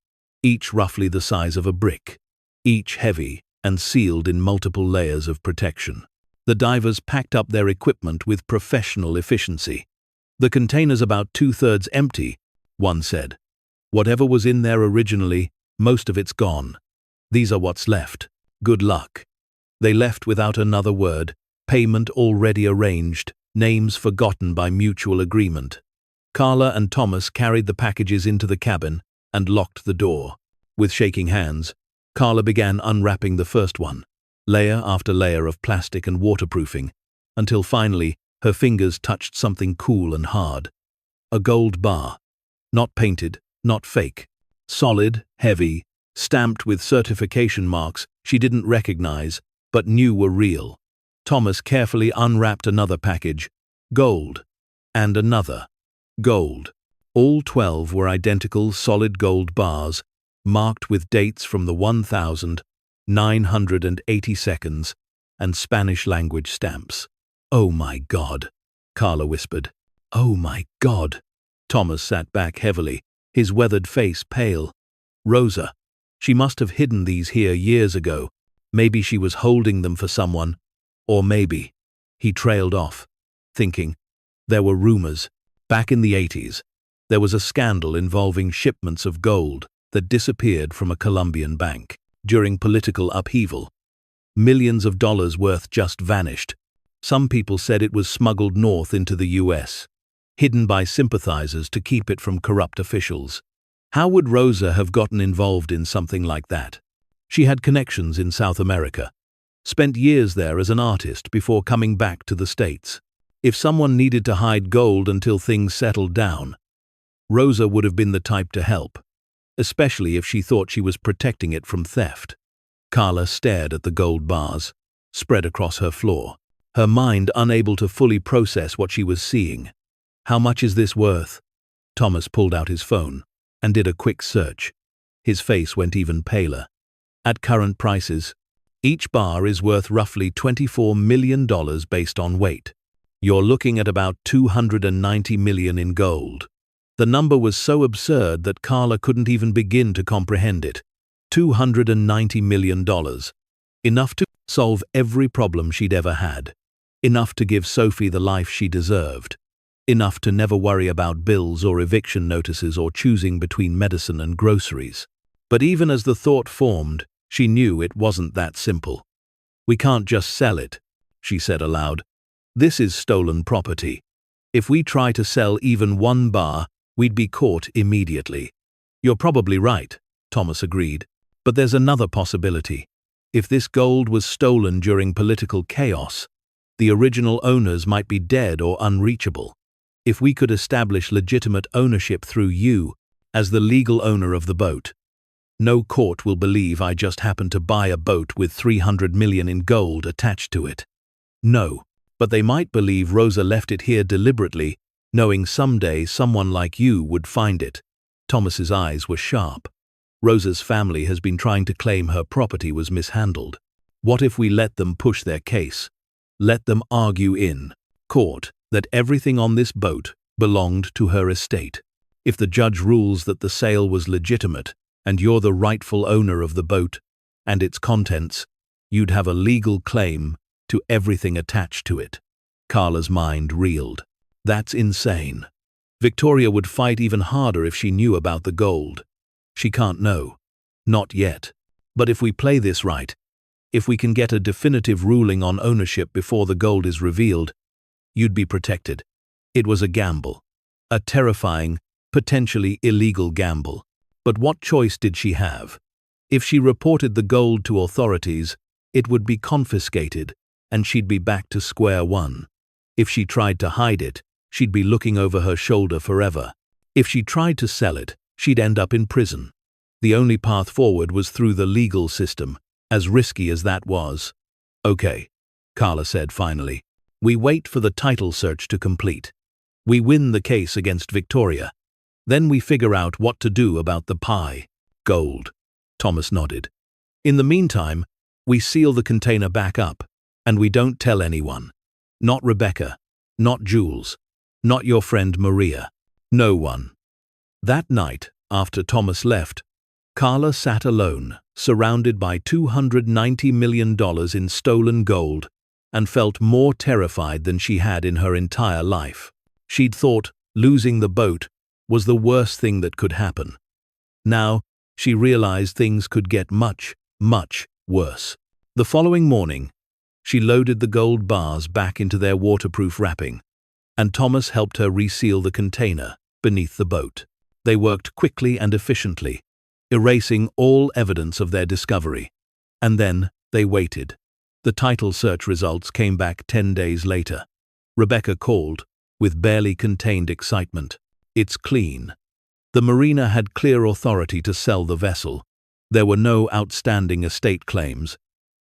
each roughly the size of a brick, each heavy and sealed in multiple layers of protection. The divers packed up their equipment with professional efficiency. The container's about 2/3 empty, one said. Whatever was in there originally, most of it's gone. These are what's left. Good luck. They left without another word, payment already arranged, names forgotten by mutual agreement. Carla and Thomas carried the packages into the cabin and locked the door. With shaking hands, Carla began unwrapping the first one, layer after layer of plastic and waterproofing, until finally her fingers touched something cool and hard. A gold bar. Not painted, not fake. Solid, heavy, stamped with certification marks she didn't recognize, but knew were real. Thomas carefully unwrapped another package. Gold. And another. Gold. All 12 were identical solid gold bars, marked with dates from the 1,980 seconds and Spanish-language stamps. "Oh my God," Carla whispered. "Oh my God." Thomas sat back heavily, his weathered face pale. Rosa. She must have hidden these here years ago. Maybe she was holding them for someone. Or maybe. He trailed off, thinking. There were rumors. Back in the 80s, there was a scandal involving shipments of gold that disappeared from a Colombian bank. During political upheaval, millions of dollars worth just vanished. Some people said it was smuggled north into the US. hidden by sympathizers to keep it from corrupt officials. How would Rosa have gotten involved in something like that? She had connections in South America, spent years there as an artist before coming back to the States. If someone needed to hide gold until things settled down, Rosa would have been the type to help, especially if she thought she was protecting it from theft. Carla stared at the gold bars, spread across her floor, her mind unable to fully process what she was seeing. How much is this worth? Thomas pulled out his phone and did a quick search. His face went even paler. At current prices, each bar is worth roughly $24 million based on weight. You're looking at about $290 million in gold. The number was so absurd that Carla couldn't even begin to comprehend it. $290 million. Enough to solve every problem she'd ever had. Enough to give Sophie the life she deserved. Enough to never worry about bills or eviction notices or choosing between medicine and groceries. But even as the thought formed, she knew it wasn't that simple. "We can't just sell it," she said aloud. "This is stolen property. If we try to sell even one bar, we'd be caught immediately." "You're probably right," Thomas agreed. "But there's another possibility. If this gold was stolen during political chaos, the original owners might be dead or unreachable. If we could establish legitimate ownership through you, as the legal owner of the boat, no court will believe I just happened to buy a boat with $300 million in gold attached to it. No, but they might believe Rosa left it here deliberately, knowing someday someone like you would find it." Thomas's eyes were sharp. "Rosa's family has been trying to claim her property was mishandled. What if we let them push their case? Let them argue in court that everything on this boat belonged to her estate. If the judge rules that the sale was legitimate and you're the rightful owner of the boat and its contents, you'd have a legal claim to everything attached to it." Carla's mind reeled. That's insane. Victoria would fight even harder if she knew about the gold. She can't know. Not yet. But if we play this right, if we can get a definitive ruling on ownership before the gold is revealed, you'd be protected. It was a gamble. A terrifying, potentially illegal gamble. But what choice did she have? If she reported the gold to authorities, it would be confiscated, and she'd be back to square one. If she tried to hide it, she'd be looking over her shoulder forever. If she tried to sell it, she'd end up in prison. The only path forward was through the legal system, as risky as that was. "Okay," Carla said finally. "We wait for the title search to complete. We win the case against Victoria. Then we figure out what to do about the pie." "Gold," Thomas nodded. "In the meantime, we seal the container back up, and we don't tell anyone. Not Rebecca, not Jules, not your friend Maria. No one." That night, after Thomas left, Carla sat alone, surrounded by $290 million in stolen gold, and felt more terrified than she had in her entire life. She'd thought losing the boat was the worst thing that could happen. Now, she realized things could get much, much worse. The following morning, she loaded the gold bars back into their waterproof wrapping, and Thomas helped her reseal the container beneath the boat. They worked quickly and efficiently, erasing all evidence of their discovery. And then they waited. The title search results came back 10 days later. Rebecca called, with barely contained excitement. "It's clean." The marina had clear authority to sell the vessel. There were no outstanding estate claims,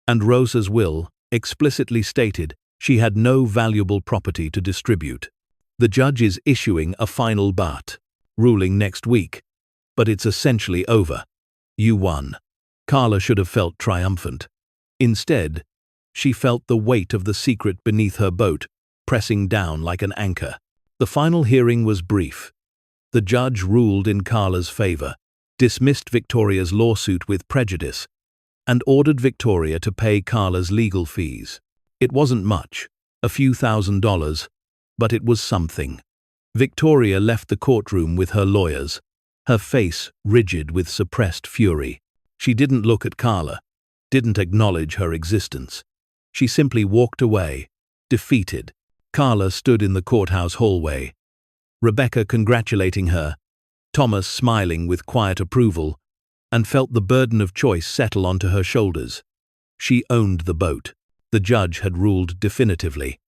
and Rosa's will explicitly stated she had no valuable property to distribute. The judge is issuing a final bat, ruling next week, but it's essentially over. You won. Carla should have felt triumphant. Instead, she felt the weight of the secret beneath her boat pressing down like an anchor. The final hearing was brief. The judge ruled in Carla's favor, dismissed Victoria's lawsuit with prejudice, and ordered Victoria to pay Carla's legal fees. It wasn't much, a few $1,000s, but it was something. Victoria left the courtroom with her lawyers, her face rigid with suppressed fury. She didn't look at Carla, didn't acknowledge her existence. She simply walked away, defeated. Carla stood in the courthouse hallway, Rebecca congratulating her, Thomas smiling with quiet approval, and felt the burden of choice settle onto her shoulders. She owned the boat. The judge had ruled definitively.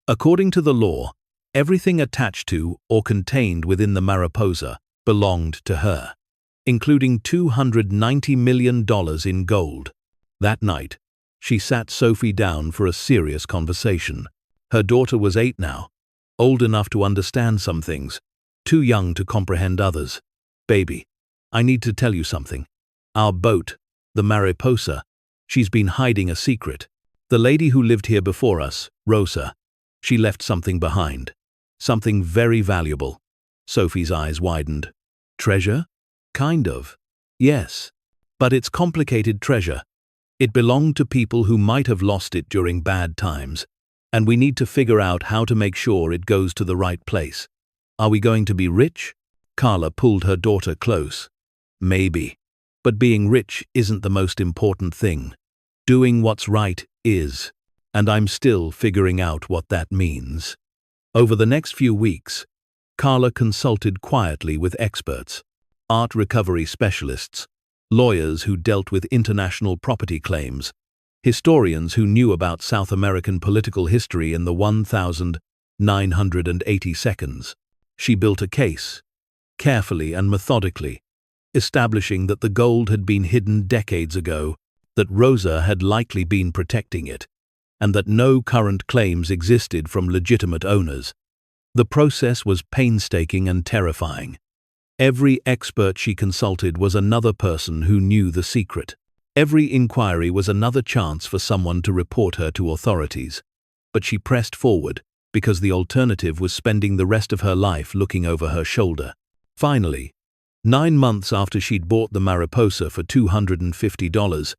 According to the law, everything attached to or contained within the Mariposa belonged to her, including $290 million in gold. That night, she sat Sophie down for a serious conversation. Her daughter was 8 now, old enough to understand some things, too young to comprehend others. "Baby, I need to tell you something. Our boat, the Mariposa, she's been hiding a secret. The lady who lived here before us, Rosa, she left something behind. Something very valuable." Sophie's eyes widened. "Treasure? Kind of. Yes. But it's complicated treasure. It belonged to people who might have lost it during bad times, and we need to figure out how to make sure it goes to the right place. Are we going to be rich?" Carla pulled her daughter close. "Maybe. But being rich isn't the most important thing. Doing what's right is, and I'm still figuring out what that means." Over the next few weeks, Carla consulted quietly with experts, art recovery specialists, lawyers who dealt with international property claims, historians who knew about South American political history in the 1980 seconds. She built a case, carefully and methodically, establishing that the gold had been hidden decades ago, that Rosa had likely been protecting it, and that no current claims existed from legitimate owners. The process was painstaking and terrifying. Every expert she consulted was another person who knew the secret. Every inquiry was another chance for someone to report her to authorities. But she pressed forward, because the alternative was spending the rest of her life looking over her shoulder. Finally, 9 months after she'd bought the Mariposa for $250,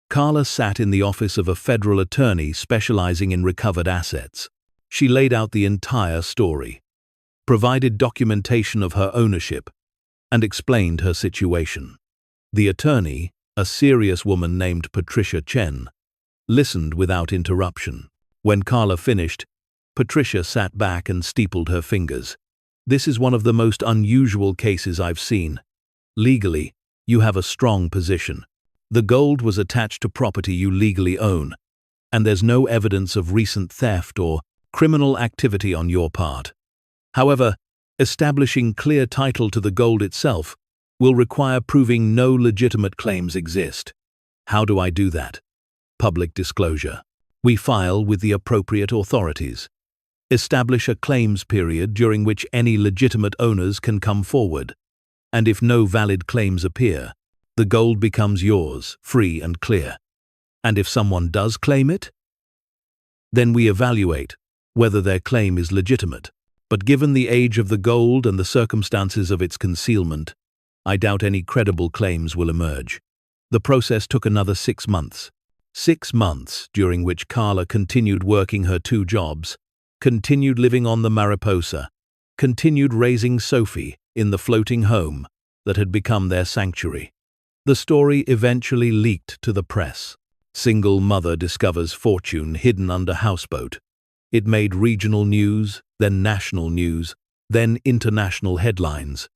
Carla sat in the office of a federal attorney specializing in recovered assets. She laid out the entire story, provided documentation of her ownership, and explained her situation. The attorney, a serious woman named Patricia Chen, listened without interruption. When Carla finished, Patricia sat back and steepled her fingers. "This is one of the most unusual cases I've seen. Legally, you have a strong position. The gold was attached to property you legally own, and there's no evidence of recent theft or criminal activity on your part. However, establishing clear title to the gold itself will require proving no legitimate claims exist. How do I do that? Public disclosure. We file with the appropriate authorities. Establish a claims period during which any legitimate owners can come forward. And if no valid claims appear, the gold becomes yours, free and clear. And if someone does claim it, then we evaluate whether their claim is legitimate. But given the age of the gold and the circumstances of its concealment, I doubt any credible claims will emerge." The process took another 6 months. 6 months during which Carla continued working her 2 jobs, continued living on the Mariposa, continued raising Sophie in the floating home that had become their sanctuary. The story eventually leaked to the press. Single mother discovers fortune hidden under houseboat. It made regional news, then national news, then international headlines.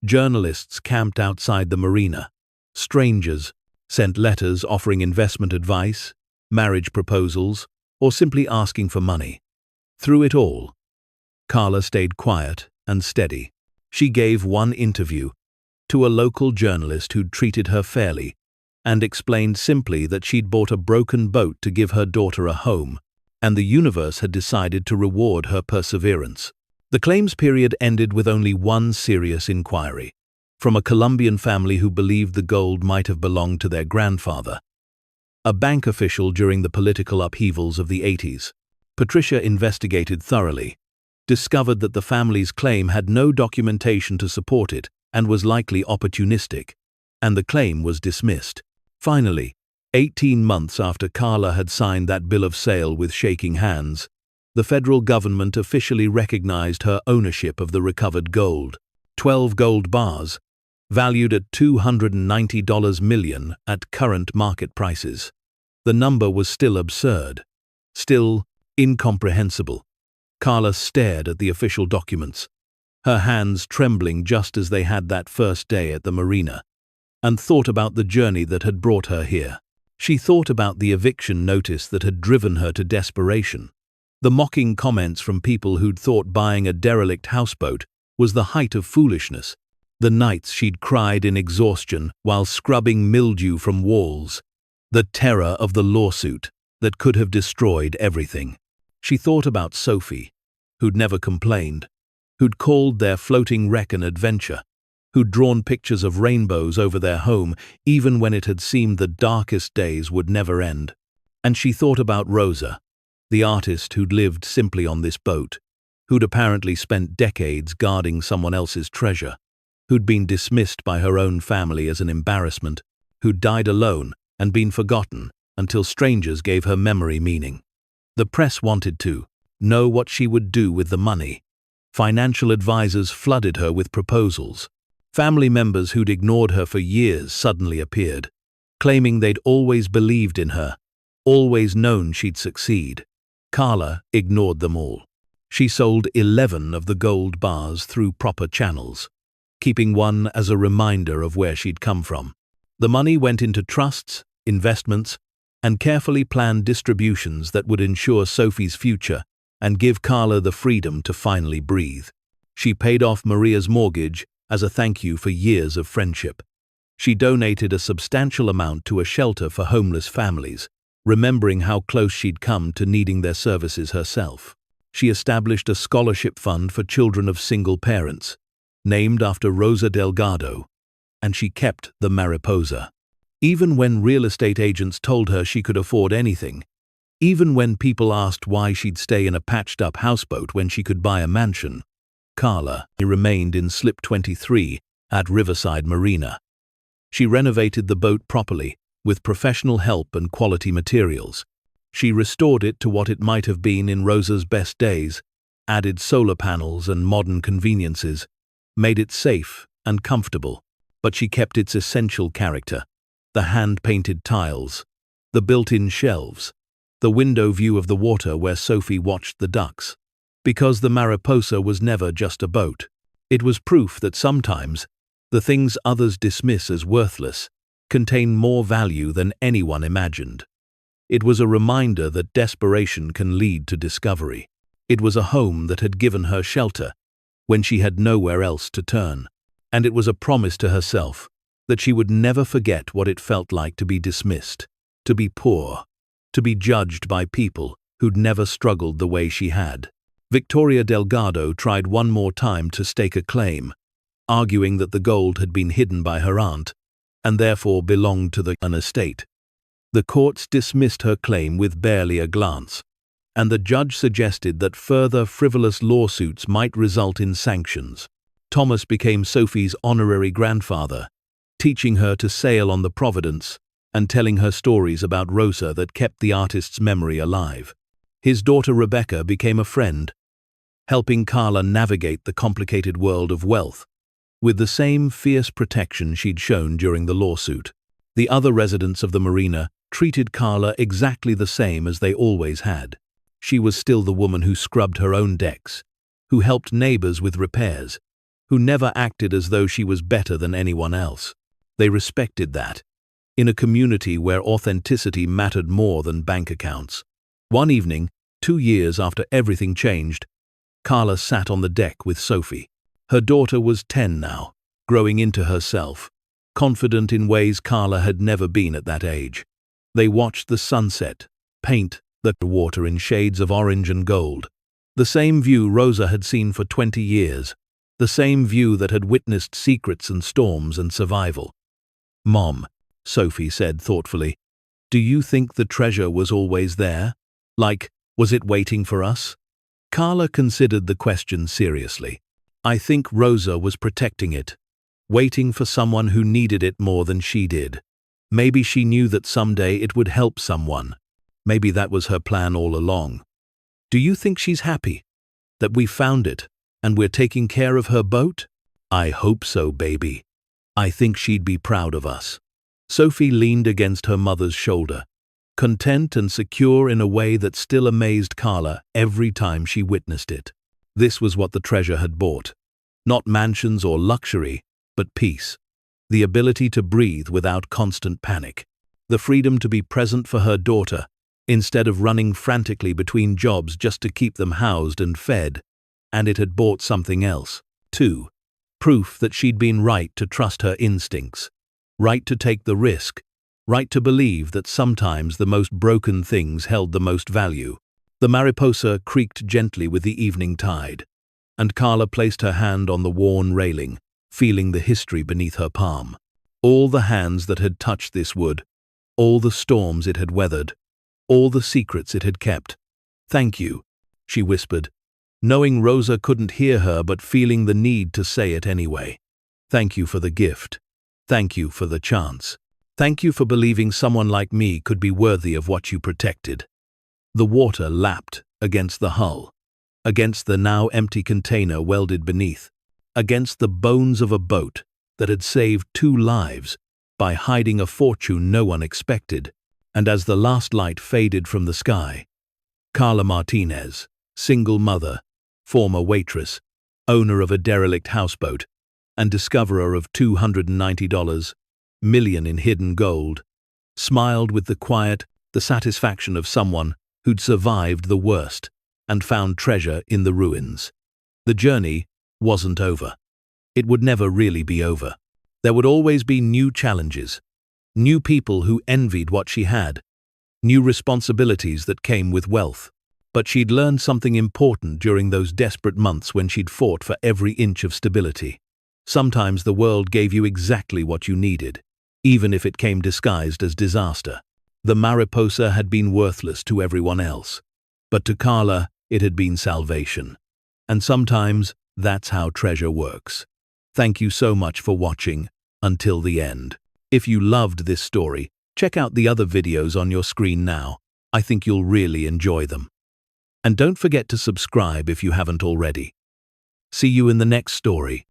Journalists camped outside the marina. Strangers sent letters offering investment advice, marriage proposals, or simply asking for money. Through it all, Carla stayed quiet and steady. She gave one interview to a local journalist who'd treated her fairly and explained simply that she'd bought a broken boat to give her daughter a home, and the universe had decided to reward her perseverance. The claims period ended with only one serious inquiry, from a Colombian family who believed the gold might have belonged to their grandfather, a bank official during the political upheavals of the 80s. Patricia investigated thoroughly, discovered that the family's claim had no documentation to support it and was likely opportunistic, and the claim was dismissed. Finally, 18 months after Carla had signed that bill of sale with shaking hands, the federal government officially recognized her ownership of the recovered gold. 12 gold bars, valued at $290 million at current market prices. The number was still absurd, still incomprehensible. Carla stared at the official documents, her hands trembling just as they had that first day at the marina, and thought about the journey that had brought her here. She thought about the eviction notice that had driven her to desperation, the mocking comments from people who'd thought buying a derelict houseboat was the height of foolishness, the nights she'd cried in exhaustion while scrubbing mildew from walls, the terror of the lawsuit that could have destroyed everything. She thought about Sophie, who'd never complained, who'd called their floating wreck an adventure, who'd drawn pictures of rainbows over their home even when it had seemed the darkest days would never end. And she thought about Rosa, the artist who'd lived simply on this boat, who'd apparently spent decades guarding someone else's treasure, who'd been dismissed by her own family as an embarrassment, who'd died alone and been forgotten until strangers gave her memory meaning. The press wanted to know what she would do with the money. Financial advisors flooded her with proposals. Family members who'd ignored her for years suddenly appeared, claiming they'd always believed in her, always known she'd succeed. Carla ignored them all. She sold 11 of the gold bars through proper channels, keeping one as a reminder of where she'd come from. The money went into trusts, investments, and carefully planned distributions that would ensure Sophie's future and give Carla the freedom to finally breathe. She paid off Maria's mortgage as a thank you for years of friendship. She donated a substantial amount to a shelter for homeless families, remembering how close she'd come to needing their services herself. She established a scholarship fund for children of single parents, named after Rosa Delgado, and she kept the Mariposa. Even when real estate agents told her she could afford anything, even when people asked why she'd stay in a patched-up houseboat when she could buy a mansion, Carla remained in Slip 23 at Riverside Marina. She renovated the boat properly, with professional help and quality materials. She restored it to what it might have been in Rosa's best days, added solar panels and modern conveniences, made it safe and comfortable, but she kept its essential character: the hand-painted tiles, the built-in shelves, the window view of the water where Sophie watched the ducks. Because the Mariposa was never just a boat. It was proof that sometimes the things others dismiss as worthless contain more value than anyone imagined. It was a reminder that desperation can lead to discovery. It was a home that had given her shelter when she had nowhere else to turn. And it was a promise to herself that she would never forget what it felt like to be dismissed, to be poor, to be judged by people who'd never struggled the way she had. Victoria Delgado tried one more time to stake a claim, arguing that the gold had been hidden by her aunt and therefore belonged to an estate. The courts dismissed her claim with barely a glance, and the judge suggested that further frivolous lawsuits might result in sanctions. Thomas became Sophie's honorary grandfather, teaching her to sail on the Providence and telling her stories about Rosa that kept the artist's memory alive. His daughter Rebecca became a friend, helping Carla navigate the complicated world of wealth with the same fierce protection she'd shown during the lawsuit. The other residents of the marina treated Carla exactly the same as they always had. She was still the woman who scrubbed her own decks, who helped neighbors with repairs, who never acted as though she was better than anyone else. They respected that, in a community where authenticity mattered more than bank accounts. One evening, 2 years after everything changed, Carla sat on the deck with Sophie. Her daughter was 10 now, growing into herself, confident in ways Carla had never been at that age. They watched the sunset, paint the water in shades of orange and gold. The same view Rosa had seen for 20 years, the same view that had witnessed secrets and storms and survival. "Mom," Sophie said thoughtfully, "do you think the treasure was always there? Like, was it waiting for us?" Carla considered the question seriously. "I think Rosa was protecting it, waiting for someone who needed it more than she did. Maybe she knew that someday it would help someone. Maybe that was her plan all along. Do you think she's happy that we found it and we're taking care of her boat?" "I hope so, baby. I think she'd be proud of us." Sophie leaned against her mother's shoulder, content and secure in a way that still amazed Carla every time she witnessed it. This was what the treasure had bought: Not mansions or luxury, but peace. The ability to breathe without constant panic. The freedom to be present for her daughter, instead of running frantically between jobs just to keep them housed and fed. And it had bought something else, too. Proof that she'd been right to trust her instincts. Right to take the risk. Right to believe that sometimes the most broken things held the most value. The Mariposa creaked gently with the evening tide, and Carla placed her hand on the worn railing, feeling the history beneath her palm. All the hands that had touched this wood, all the storms it had weathered, all the secrets it had kept. "Thank you," she whispered, knowing Rosa couldn't hear her but feeling the need to say it anyway. "Thank you for the gift. Thank you for the chance. Thank you for believing someone like me could be worthy of what you protected." The water lapped against the hull, against the now empty container welded beneath, against the bones of a boat that had saved 2 lives by hiding a fortune no one expected. And as the last light faded from the sky, Carla Martinez, single mother, former waitress, owner of a derelict houseboat, and discoverer of $290 million in hidden gold, smiled with the satisfaction of someone who'd survived the worst and found treasure in the ruins. The journey wasn't over. It would never really be over. There would always be new challenges, new people who envied what she had, new responsibilities that came with wealth. But she'd learned something important during those desperate months when she'd fought for every inch of stability. Sometimes the world gave you exactly what you needed, even if it came disguised as disaster. The Mariposa had been worthless to everyone else, but to Carla it had been salvation. And sometimes that's how treasure works. Thank you so much for watching until the end. If you loved this story, check out the other videos on your screen now. I think you'll really enjoy them. And don't forget to subscribe if you haven't already. See you in the next story.